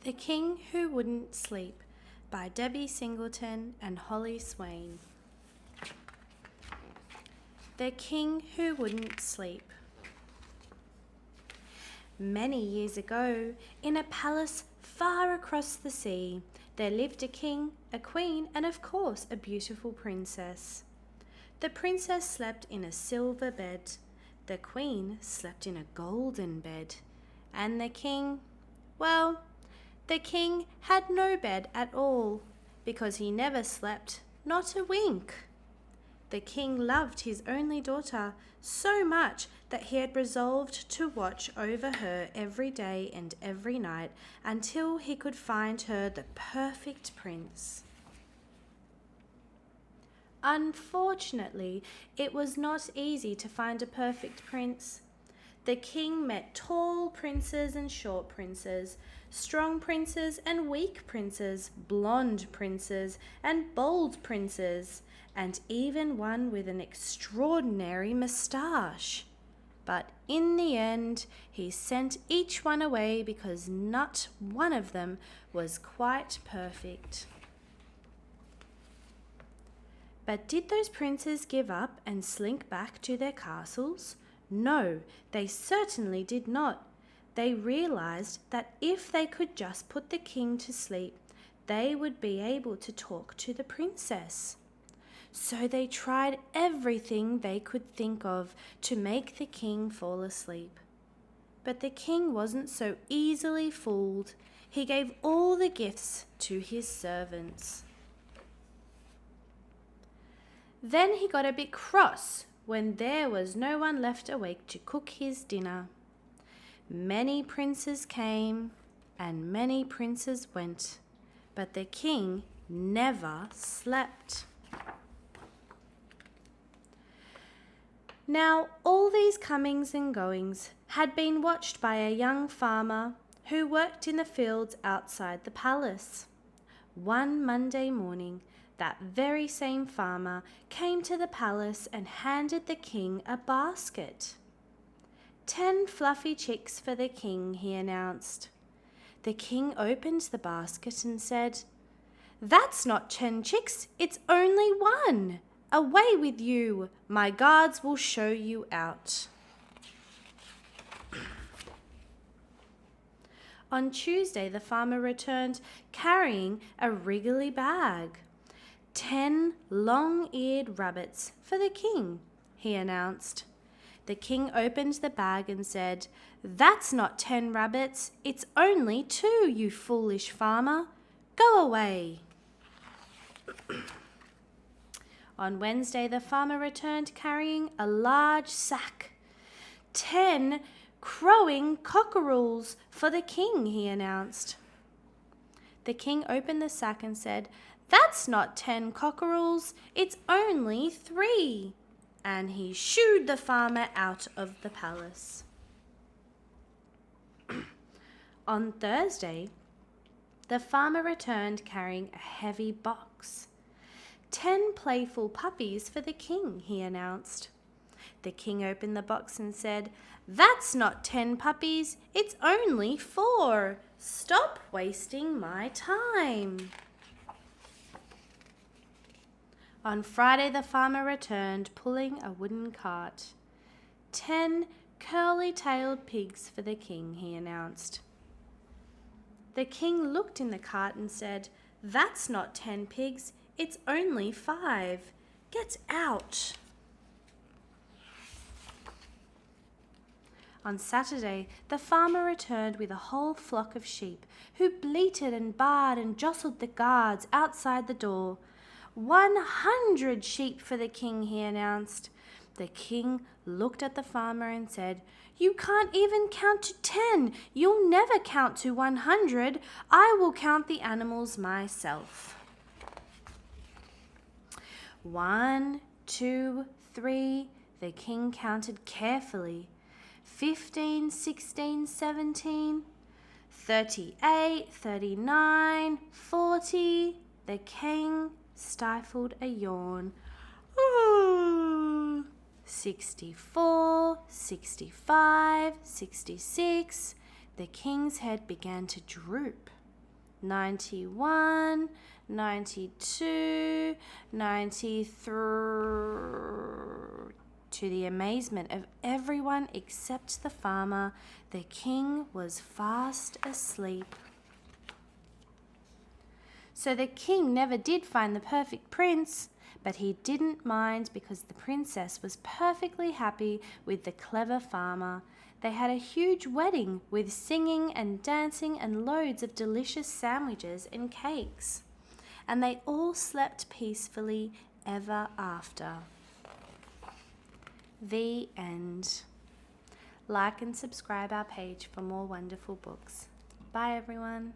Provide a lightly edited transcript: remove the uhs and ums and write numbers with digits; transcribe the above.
The King Who Wouldn't Sleep by Debbie Singleton and Holly Swain. The King Who Wouldn't Sleep. Many years ago, in a palace far across the sea, there lived a king, a queen, and of course a beautiful princess. The princess slept in a silver bed. The queen slept in a golden bed. And the king, the king had no bed at all, because he never slept, not a wink. The king loved his only daughter so much that he had resolved to watch over her every day and every night until he could find her the perfect prince. Unfortunately, it was not easy to find a perfect prince. The king met tall princes and short princes, strong princes and weak princes, blonde princes and bold princes, and even one with an extraordinary moustache. But in the end, he sent each one away because not one of them was quite perfect. But did those princes give up and slink back to their castles? No, they certainly did not. They realized that if they could just put the king to sleep, they would be able to talk to the princess. So they tried everything they could think of to make the king fall asleep. But the king wasn't so easily fooled. He gave all the gifts to his servants. Then he got a bit cross when there was no one left awake to cook his dinner. Many princes came and many princes went, but the king never slept. Now, all these comings and goings had been watched by a young farmer who worked in the fields outside the palace. One Monday morning, that very same farmer came to the palace and handed the king a basket. 10 fluffy chicks for the king, he announced. The king opened the basket and said, "That's not 10 chicks, it's only one. Away with you, my guards will show you out." On Tuesday, the farmer returned carrying a wriggly bag. 10 long-eared rabbits for the king, he announced. The king opened the bag and said, "That's not 10 rabbits, it's only 2, you foolish farmer. Go away." On Wednesday, the farmer returned carrying a large sack. 10 crowing cockerels for the king, he announced. The king opened the sack and said, "That's not 10 cockerels, it's only 3. And he shooed the farmer out of the palace. On Thursday, the farmer returned carrying a heavy box. 10 playful puppies for the king, he announced. The king opened the box and said, "That's not 10 puppies, it's only 4. Stop wasting my time." On Friday, the farmer returned pulling a wooden cart. 10 curly-tailed pigs for the king, he announced. The king looked in the cart and said, "That's not 10 pigs, it's only 5. Get out." On Saturday, the farmer returned with a whole flock of sheep, who bleated and baaed and jostled the guards outside the door. 100 sheep for the king, he announced. The king looked at the farmer and said, "You can't even count to 10. You'll never count to 100. I will count the animals myself." 1, 2, 3. The king counted carefully. 15, 16, 17, 38, 39, 40. The king stifled a yawn. 64, 65, 66. The king's head began to droop. 91, 92, 93. To the amazement of everyone except the farmer, the king was fast asleep. So the king never did find the perfect prince, but he didn't mind because the princess was perfectly happy with the clever farmer. They had a huge wedding with singing and dancing and loads of delicious sandwiches and cakes. And they all slept peacefully ever after. The end. Like and subscribe our page for more wonderful books. Bye everyone.